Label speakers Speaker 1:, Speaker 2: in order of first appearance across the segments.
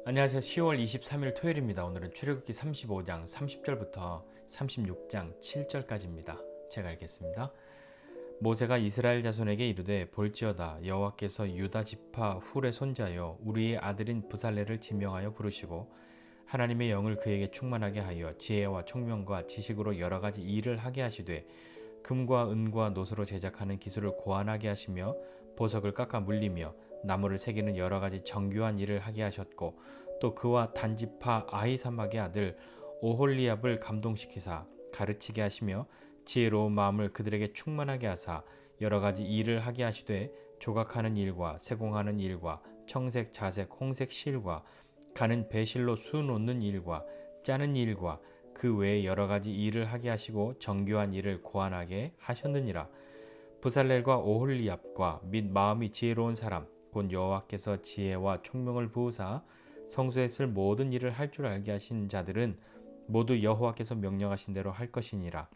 Speaker 1: 안녕하세요. 10월 23일 토요일입니다. 오늘은 출애굽기 35장 30절부터 36장 7절까지입니다. 제가 읽겠습니다. 모세가 이스라엘 자손에게 이르되 볼지어다 여호와께서 유다 지파 훌의 손자여 우리의 아들인 브살레를 지명하여 부르시고 하나님의 영을 그에게 충만하게 하여 지혜와 총명과 지식으로 여러 가지 일을 하게 하시되 금과 은과 노소로 제작하는 기술을 고안하게 하시며 보석을 깎아 물리며 나무를 새기는 여러 가지 정교한 일을 하게 하셨고 또 그와 단지파 아히사막의 아들 오홀리압을 감동시키사 가르치게 하시며 지혜로운 마음을 그들에게 충만하게 하사 여러 가지 일을 하게 하시되 조각하는 일과 세공하는 일과 청색, 자색, 홍색 실과 가는 배실로 수 놓는 일과 짜는 일과 그 외에 여러 가지 일을 하게 하시고 정교한 일을 고안하게 하셨느니라. 부살렐과 오홀리압과 및 마음이 지혜로운 사람 곧 여호와께서 지혜와 총명을 부으사 성소에 쓸 모든 일을 할 줄 알게 하신 자들은 모두 여호와께서 명령하신 대로 할 것이니라.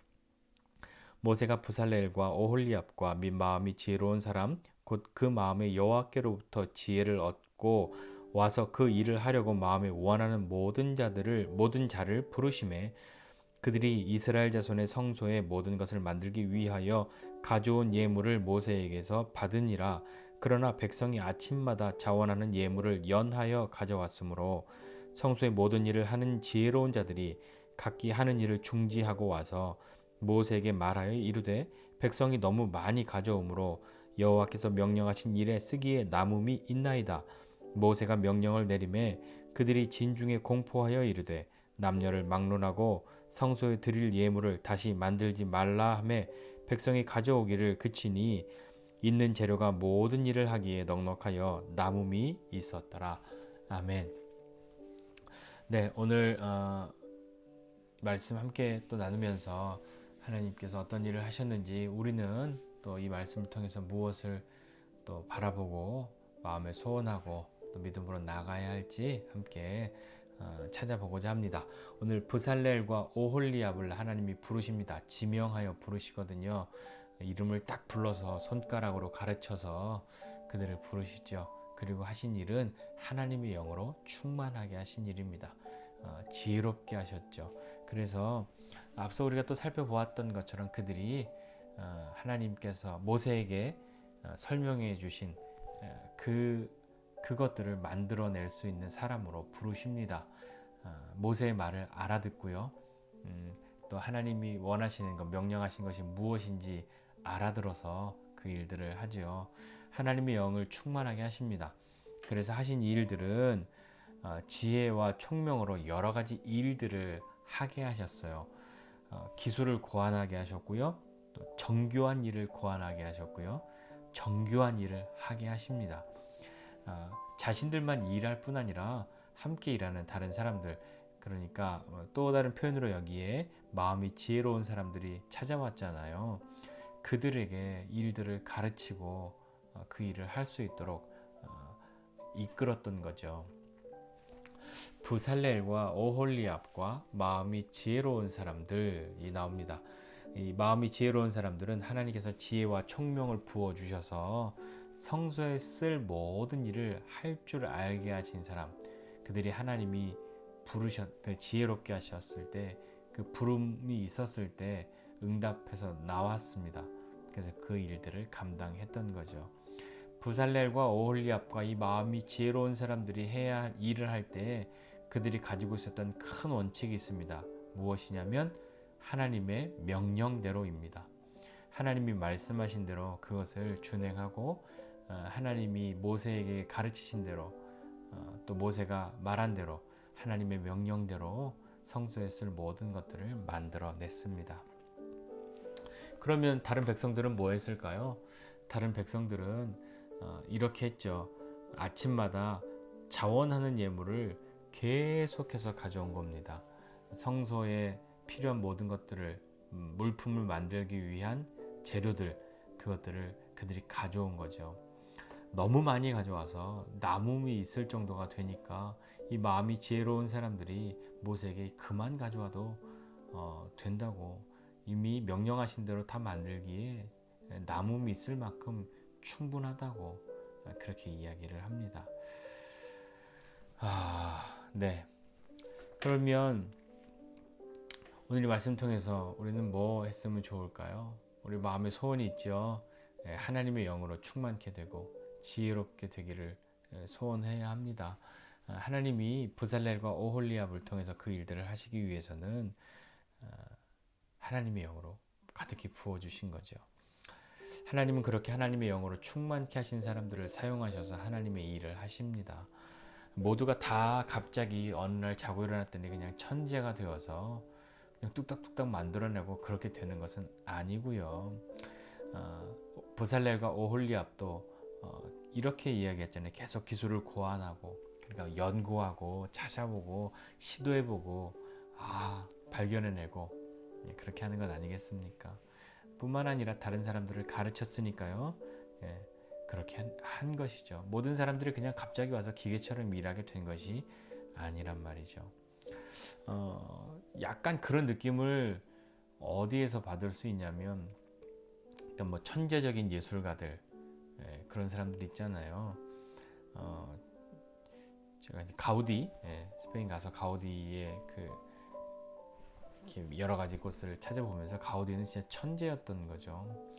Speaker 1: 모세가 부살렐과 오홀리압과 및 마음이 지혜로운 사람 곧 그 마음에 여호와께로부터 지혜를 얻고 와서 그 일을 하려고 마음에 원하는 모든 자를 부르심에 그들이 이스라엘 자손의 성소의 모든 것을 만들기 위하여 가져온 예물을 모세에게서 받으니라. 그러나 백성이 아침마다 자원하는 예물을 연하여 가져왔으므로 성소의 모든 일을 하는 지혜로운 자들이 각기 하는 일을 중지하고 와서 모세에게 말하여 이르되 백성이 너무 많이 가져오므로 여호와께서 명령하신 일에 쓰기에 남음이 있나이다. 모세가 명령을 내리매 그들이 진중에 공포하여 이르되 남녀를 막론하고 성소에 드릴 예물을 다시 만들지 말라 하매 백성이 가져오기를 그치니 있는 재료가 모든 일을 하기에 넉넉하여 남음이 있었더라. 아멘. 네, 오늘 말씀 함께 또 나누면서 하나님께서 어떤 일을 하셨는지 우리는 또 이 말씀을 통해서 무엇을 또 바라보고 마음에 소원하고 또 믿음으로 나가야 할지 함께 찾아보고자 합니다. 오늘 브살렐과 오홀리압을 하나님이 부르십니다. 지명하여 부르시거든요. 이름을 딱 불러서 손가락으로 가르쳐서 그들을 부르시죠. 그리고 하신 일은 하나님의 영으로 충만하게 하신 일입니다. 지혜롭게 하셨죠. 그래서 앞서 우리가 또 살펴보았던 것처럼 그들이 하나님께서 모세에게 설명해 주신 그것들을 만들어낼 수 있는 사람으로 부르십니다. 모세의 말을 알아듣고요. 또 하나님이 원하시는 것, 명령하신 것이 무엇인지 알아들어서 그 일들을 하죠. 하나님의 영을 충만하게 하십니다. 그래서 하신 일들은 지혜와 총명으로 여러 가지 일들을 하게 하셨어요. 기술을 고안하게 하셨고요. 또 정교한 일을 고안하게 하셨고요. 정교한 일을 하게 하십니다. 자신들만 일할 뿐 아니라 함께 일하는 다른 사람들, 그러니까 또 다른 표현으로 여기에 마음이 지혜로운 사람들이 찾아왔잖아요. 그들에게 일들을 가르치고 그 일을 할 수 있도록 이끌었던 거죠. 부살렐과 오홀리압과 마음이 지혜로운 사람들이 나옵니다. 이 마음이 지혜로운 사람들은 하나님께서 지혜와 총명을 부어 주셔서 성소에 쓸 모든 일을 할 줄 알게 하신 사람, 그들이 하나님이 지혜롭게 하셨을 때 그 부름이 있었을 때 응답해서 나왔습니다. 그래서 그 일들을 감당했던 거죠. 부살렐과 오홀리압과 이 마음이 지혜로운 사람들이 해야 할 일을 할 때 그들이 가지고 있었던 큰 원칙이 있습니다. 무엇이냐면 하나님의 명령대로입니다. 하나님이 말씀하신 대로 그것을 준행하고 하나님이 모세에게 가르치신 대로 또 모세가 말한 대로 하나님의 명령대로 성소에 쓸 모든 것들을 만들어냈습니다. 그러면 다른 백성들은 뭐 했을까요? 다른 백성들은 이렇게 했죠. 아침마다 자원하는 예물을 계속해서 가져온 겁니다. 성소에 필요한 모든 것들을 물품을 만들기 위한 재료들, 그것들을 그들이 가져온 거죠. 너무 많이 가져와서 남음이 있을 정도가 되니까 이 마음이 지혜로운 사람들이 모세에게 그만 가져와도 된다고, 이미 명령하신 대로 다 만들기에 남음이 있을 만큼 충분하다고 그렇게 이야기를 합니다. 네. 그러면 오늘 이 말씀 통해서 우리는 뭐 했으면 좋을까요? 우리 마음에 소원이 있죠. 하나님의 영으로 충만케 되고 지혜롭게 되기를 소원해야 합니다. 하나님이 부살렐과 오홀리압을 통해서 그 일들을 하시기 위해서는 하나님의 영으로 가득히 부어주신 거죠. 하나님은 그렇게 하나님의 영으로 충만케 하신 사람들을 사용하셔서 하나님의 일을 하십니다. 모두가 다 갑자기 어느 날 자고 일어났더니 그냥 천재가 되어서 그냥 뚝딱뚝딱 만들어내고 그렇게 되는 것은 아니고요. 보살렐과 오홀리압도 이렇게 이야기했잖아요. 계속 기술을 고안하고 그러니까 연구하고 찾아보고 시도해보고 발견해내고 그렇게 하는 것 아니겠습니까? 뿐만 아니라 다른 사람들을 가르쳤으니까요. 그렇게 한 것이죠. 모든 사람들이 그냥 갑자기 와서 기계처럼 일하게 된 것이 아니란 말이죠. 약간 그런 느낌을 어디에서 받을 수 있냐면 뭐 천재적인 예술가들 그런 사람들 있잖아요. 제가 이제 가우디 스페인 가서 가우디의 이렇게 여러 가지 곳을 찾아보면서 가우디는 진짜 천재였던 거죠.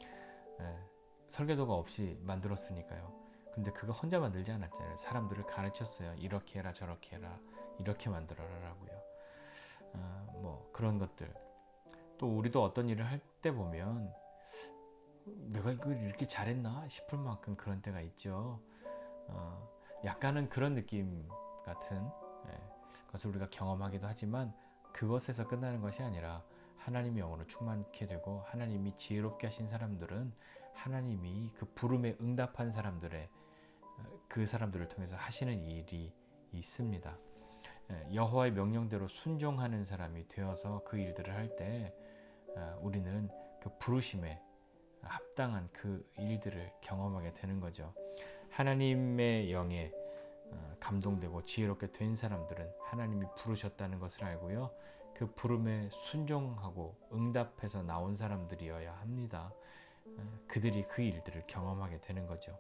Speaker 1: 설계도가 없이 만들었으니까요. 근데 그거 혼자 만들지 않았잖아요. 사람들을 가르쳤어요. 이렇게 해라 저렇게 해라 이렇게 만들어라라고요. 뭐 그런 것들. 또 우리도 어떤 일을 할 때 보면 내가 이걸 이렇게 잘했나 싶을 만큼 그런 때가 있죠. 약간은 그런 느낌 같은 것을 우리가 경험하기도 하지만 그것에서 끝나는 것이 아니라 하나님의 영으로 충만케 되고 하나님이 지혜롭게 하신 사람들은 하나님이 그 부름에 응답한 사람들의 그 사람들을 통해서 하시는 일이 있습니다. 여호와의 명령대로 순종하는 사람이 되어서 그 일들을 할 때 우리는 그 부르심에 합당한 그 일들을 경험하게 되는 거죠. 하나님의 영에 감동되고 지혜롭게 된 사람들은 하나님이 부르셨다는 것을 알고요. 그 부름에 순종하고 응답해서 나온 사람들이어야 합니다. 그들이 그 일들을 경험하게 되는 거죠.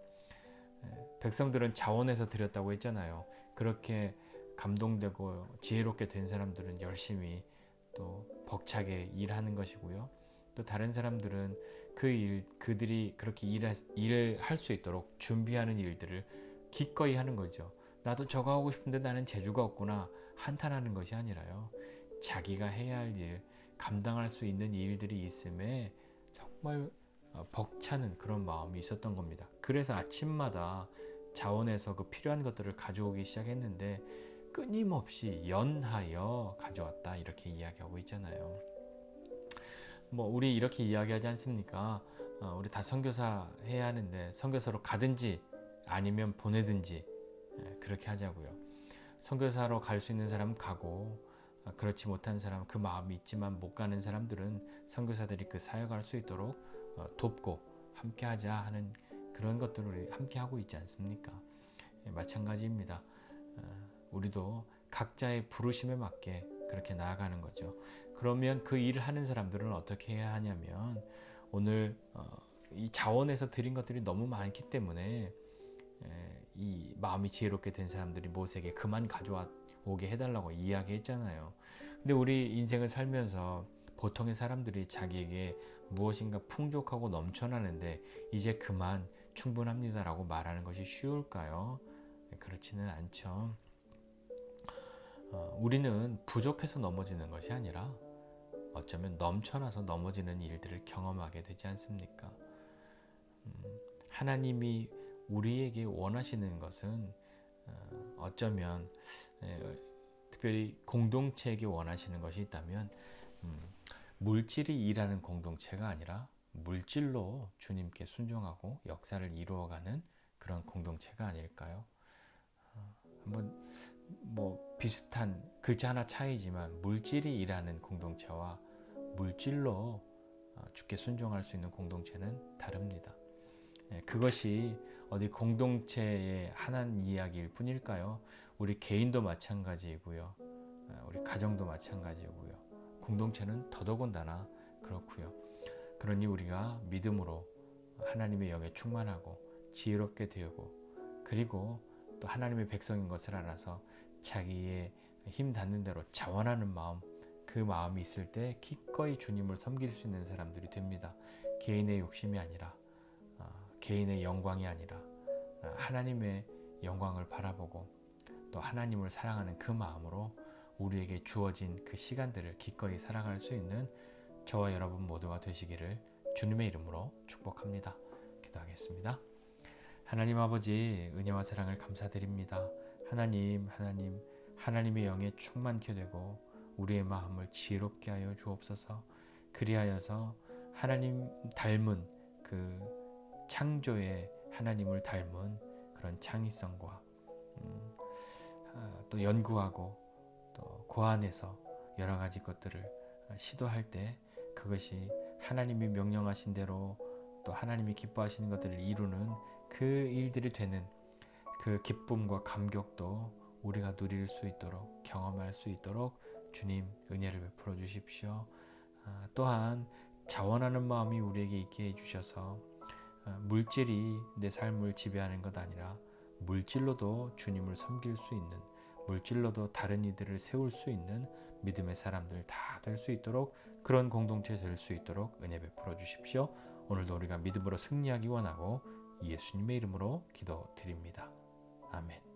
Speaker 1: 백성들은 자원해서 드렸다고 했잖아요. 그렇게 감동되고 지혜롭게 된 사람들은 열심히 또 벅차게 일하는 것이고요. 또 다른 사람들은 그들이 그렇게 일을 할 수 있도록 준비하는 일들을 기꺼이 하는 거죠. 나도 저거 하고 싶은데 나는 재주가 없구나 한탄하는 것이 아니라요. 자기가 해야 할 일, 감당할 수 있는 일들이 있음에 정말 벅차는 그런 마음이 있었던 겁니다. 그래서 아침마다 자원에서 그 필요한 것들을 가져오기 시작했는데 끊임없이 연하여 가져왔다 이렇게 이야기하고 있잖아요. 뭐 우리 이렇게 이야기하지 않습니까? 우리 다 선교사 해야 하는데 선교사로 가든지 아니면 보내든지 그렇게 하자고요. 선교사로 갈 수 있는 사람은 가고 그렇지 못한 사람, 그 마음이 있지만 못 가는 사람들은 선교사들이 그 사역할 수 있도록 돕고 함께 하자 하는 그런 것들을 우리 함께 하고 있지 않습니까? 마찬가지입니다. 우리도 각자의 부르심에 맞게 그렇게 나아가는 거죠. 그러면 그 일을 하는 사람들은 어떻게 해야 하냐면 오늘 이 자원에서 드린 것들이 너무 많기 때문에 이 마음이 지혜롭게 된 사람들이 모세에게 그만 가져오게 해달라고 이야기했잖아요. 근데 우리 인생을 살면서 보통의 사람들이 자기에게 무엇인가 풍족하고 넘쳐나는데 이제 그만 충분합니다라고 말하는 것이 쉬울까요? 그렇지는 않죠. 우리는 부족해서 넘어지는 것이 아니라 어쩌면 넘쳐나서 넘어지는 일들을 경험하게 되지 않습니까? 하나님이 우리에게 원하시는 것은 어쩌면 특별히 공동체에게 원하시는 것이 있다면 물질이 일하는 공동체가 아니라 물질로 주님께 순종하고 역사를 이루어가는 그런 공동체가 아닐까요? 한번 뭐 비슷한 글자 하나 차이지만 물질이 일하는 공동체와 물질로 주께 순종할 수 있는 공동체는 다릅니다. 그것이 어디 공동체의 하나님 이야기일 뿐일까요? 우리 개인도 마찬가지이고요. 우리 가정도 마찬가지이고요. 공동체는 더더군다나 그렇고요. 그러니 우리가 믿음으로 하나님의 영에 충만하고 지혜롭게 되고 그리고 또 하나님의 백성인 것을 알아서 자기의 힘 닿는 대로 자원하는 마음, 그 마음이 있을 때 기꺼이 주님을 섬길 수 있는 사람들이 됩니다. 개인의 욕심이 아니라 개인의 영광이 아니라 하나님의 영광을 바라보고 또 하나님을 사랑하는 그 마음으로 우리에게 주어진 그 시간들을 기꺼이 살아갈 수 있는 저와 여러분 모두가 되시기를 주님의 이름으로 축복합니다. 기도하겠습니다. 하나님 아버지, 은혜와 사랑을 감사드립니다. 하나님의 영에 충만케 되고 우리의 마음을 지혜롭게 하여 주옵소서. 그리하여서 하나님 닮은 그 창조의 하나님을 닮은 그런 창의성과 또 연구하고 또 고안해서 여러 가지 것들을 시도할 때 그것이 하나님이 명령하신 대로 또 하나님이 기뻐하시는 것들을 이루는 그 일들이 되는 그 기쁨과 감격도 우리가 누릴 수 있도록 경험할 수 있도록 주님 은혜를 베풀어 주십시오. 또한 자원하는 마음이 우리에게 있게 해주셔서 물질이 내 삶을 지배하는 것 아니라 물질로도 주님을 섬길 수 있는, 물질로도 다른 이들을 세울 수 있는 믿음의 사람들 다 될 수 있도록, 그런 공동체 될 수 있도록 은혜 베풀어 주십시오. 오늘도 우리가 믿음으로 승리하기 원하고 예수님의 이름으로 기도드립니다. 아멘.